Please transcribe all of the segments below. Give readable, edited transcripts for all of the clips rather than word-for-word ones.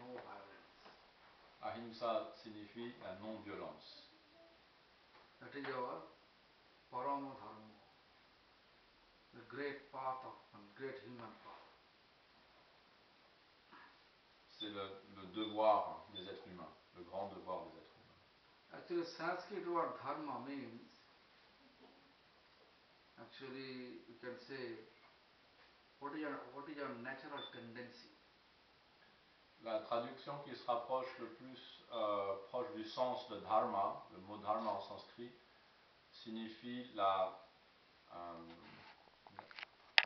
no violence. Ahimsa signifie la non-violence. That is our Parama Dharma, the great path of one, great human path. C'est le devoir des êtres humains, le grand devoir des êtres humains. Actually, Sanskrit word dharma means, actually, you can say, what is your natural tendency? La traduction qui se rapproche le plus proche du sens de dharma, le mot dharma en sanskrit, signifie la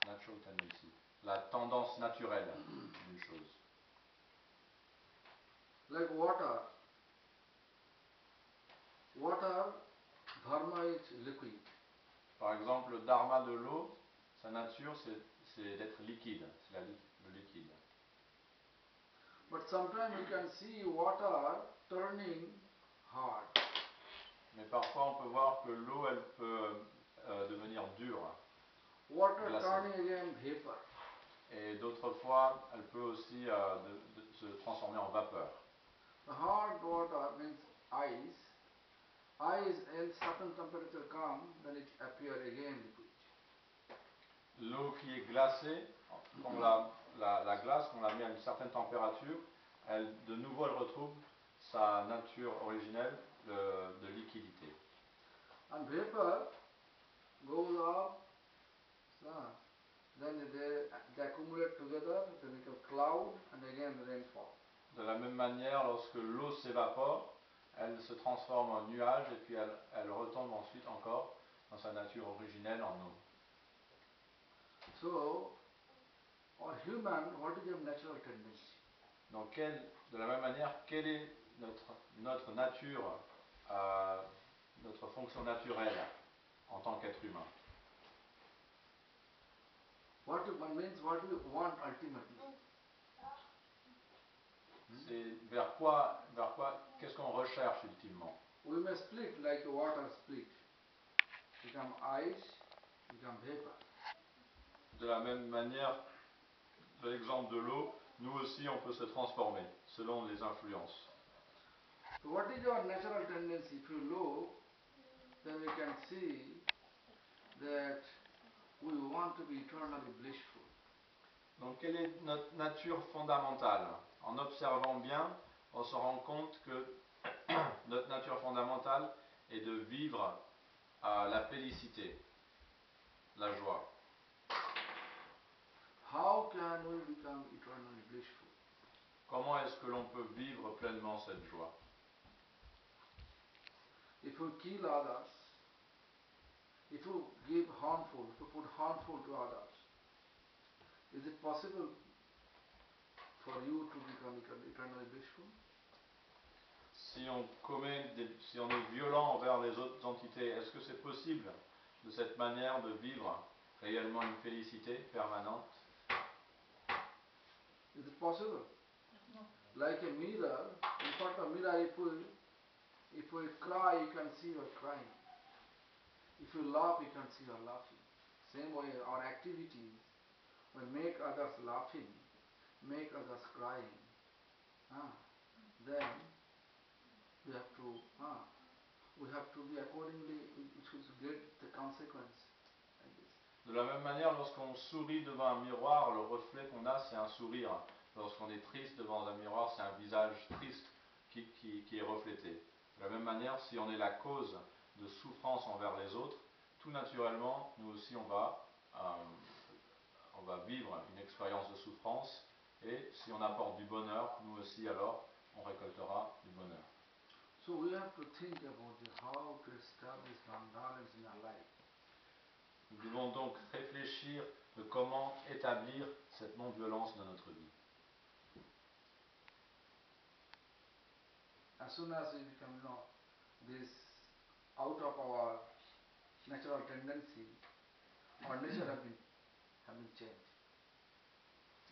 natural tendency, la tendance naturelle d'une chose. Like water. Water, dharma is liquid. Par exemple, le dharma de l'eau, sa nature, c'est d'être liquide, c'est le liquide. But sometimes you can see water turning hard. Mais parfois, on peut voir que l'eau, elle peut devenir dure. Water glacée. turning again vapor. Et d'autres fois, elle peut aussi se transformer en vapeur. The hard water means ice. Ice in certain temperature come, then it appear again liquid. L'eau qui est glacée, quand la glace, on la met à une certaine température, de nouveau elle retrouve sa nature originelle de liquidité. And vapor goes up, then they accumulate together, they become cloud, and again rainfall. De la même manière, lorsque l'eau s'évapore, elle se transforme en nuage et puis elle retombe ensuite encore dans sa nature originelle en eau. So, or human, what is your natural tendency? Donc, de la même manière, quelle est notre nature, notre fonction naturelle en tant qu'être humain? What means what we want ultimately? C'est vers quoi, qu'est-ce qu'on recherche ultimement? We may split like water split. Become ice, become vapor. De la même manière, de l'exemple de l'eau, nous aussi on peut se transformer selon les influences. So what is your natural tendency? If you look, then we can see that we want to be eternally blissful. Donc quelle est notre nature fondamentale? En observant bien, on se rend compte que notre nature fondamentale est de vivre la félicité, la joie. How can we become eternally blissful? Comment est-ce que l'on peut vivre pleinement cette joie? If you kill others, if you give harmful, to put harmful to others, is it possible for you to become eternally blissful? Si on est violent envers les autres entités, est-ce que c'est possible de cette manière de vivre réellement une félicité permanente? Is it possible? No. Like a mirror, in front of a mirror, if we cry, you can see you're crying. If you laugh, you can see you're laughing. Same way, our activities, we make others laughing, make others crying. Then we have to be accordingly, we should get the consequence. De la même manière, lorsqu'on sourit devant un miroir, le reflet qu'on a, c'est un sourire. Lorsqu'on est triste devant un miroir, c'est un visage triste qui est reflété. De la même manière, si on est la cause de souffrance envers les autres, tout naturellement, nous aussi, on va vivre une expérience de souffrance. Et si on apporte du bonheur, nous aussi, alors, on récoltera du bonheur. So we have to think about how to establish non-violence in our life. Nous devons donc réfléchir de comment établir cette non-violence dans notre vie. As soon as we become, this out of our natural tendency, our nature have been changed.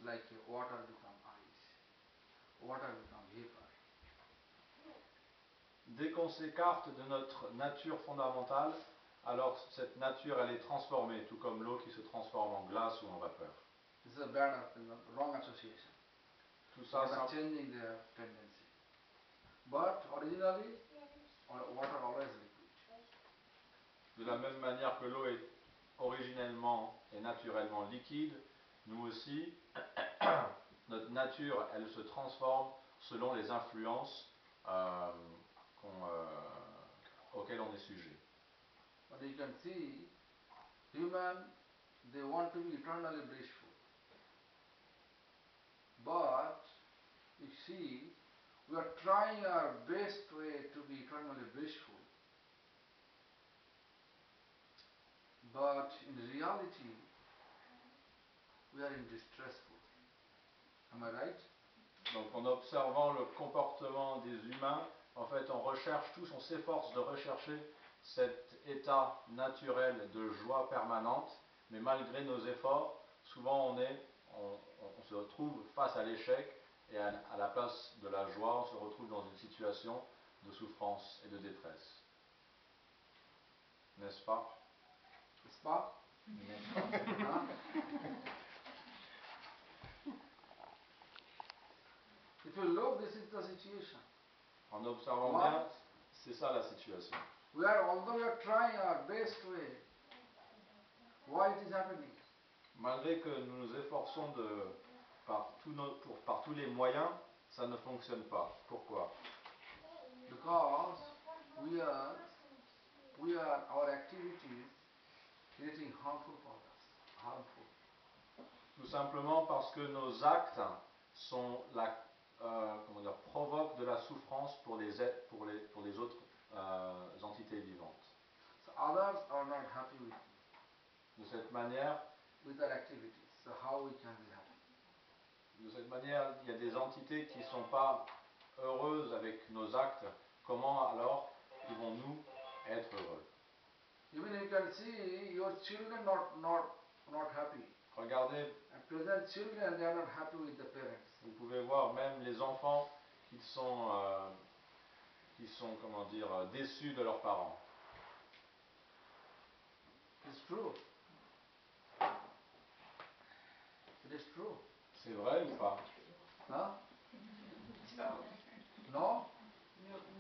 Like water become ice, water become vapor. Dès qu'on s'écarte de notre nature fondamentale, alors cette nature elle est transformée, tout comme l'eau qui se transforme en glace ou en vapeur. This is a bad, wrong association. Tout They ça, are changing their tendency. But originally, water always liquid. de la même manière que l'eau est originellement et naturellement liquide, nous aussi, notre nature, elle se transforme selon les influences auxquelles on est sujet. But you can see, human, they want to be eternally blissful. But, you see, we are trying our best way to be eternally blissful. But in reality, we are in distressful. Am I right? Donc en observant le comportement des humains, en fait on recherche tous, on s'efforce de rechercher cet état naturel de joie permanente, mais malgré nos efforts, souvent on se retrouve face à l'échec et à la place de la joie, on se retrouve dans une situation de souffrance et de détresse. N'est-ce pas? N'est-ce pas? Hein? If you look, this is the situation. En observant Why? bien, c'est ça la situation. Although we are trying our best way, why it is happening? Malgré que nous nous efforçons par tous les moyens, ça ne fonctionne pas. Pourquoi? Because our activities creating harmful for us, harmful. Tout simplement parce que nos actes provoquent de la souffrance pour les autres entités vivantes. So others are not happy De cette manière, with our activities. So how we can be happy? il y a des entités qui ne sont pas heureuses avec nos actes. Comment alors pouvons-nous être heureux? Even you can see your children not happy. Regardez, At present, children they are not happy with the parents. vous pouvez voir même les enfants qui sont déçus de leurs parents. It's true. It is true. C'est vrai ou pas? Huh? No, No?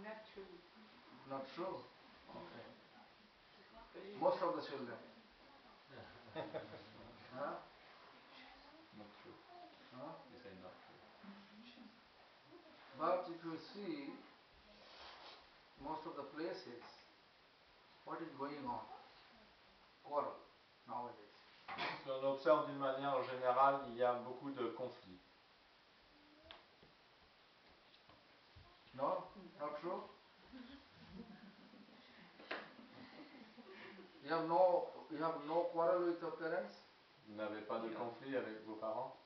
not true. Not true. Okay. Most of the children. Huh? Not true. Huh? They say not true. But if you see, most of the places, what is going on? Quarrel nowadays. Si on observe d'une manière générale, il y a beaucoup de conflits. No? Not true? You have no quarrel with your parents? Vous n'avez pas de conflit avec vos parents?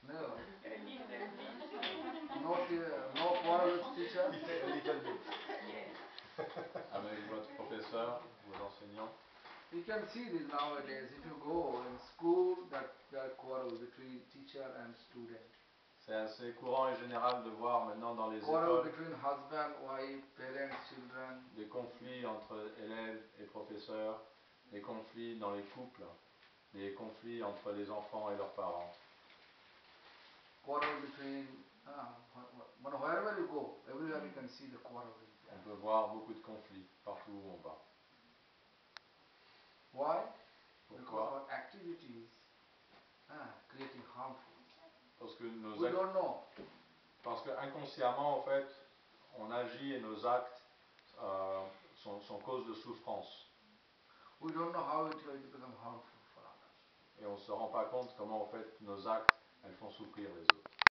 Never. A little bit. No quarrel with teacher? A little bit. Yes. Avec votre professeur, vos enseignants? You can see this nowadays. If you go in school, that there are quarrel between teacher and student. C'est assez courant et général de voir maintenant dans les Quarrel écoles between husband, wife, parents, children. des conflits entre élèves et professeurs, des conflits dans les couples, des conflits entre les enfants et leurs parents. Quarrel between, wherever you go, everywhere you can see the quarrel. On peut voir beaucoup de conflits partout où on va. Why? Because Pourquoi? our activities creating harmful. Parce que We don't know. Parce que inconsciemment, en fait, on agit et nos actes sont cause de souffrance. We don't know how it will become harmful for others. Et on ne se rend pas compte comment, en fait, nos actes, elles font souffrir les autres.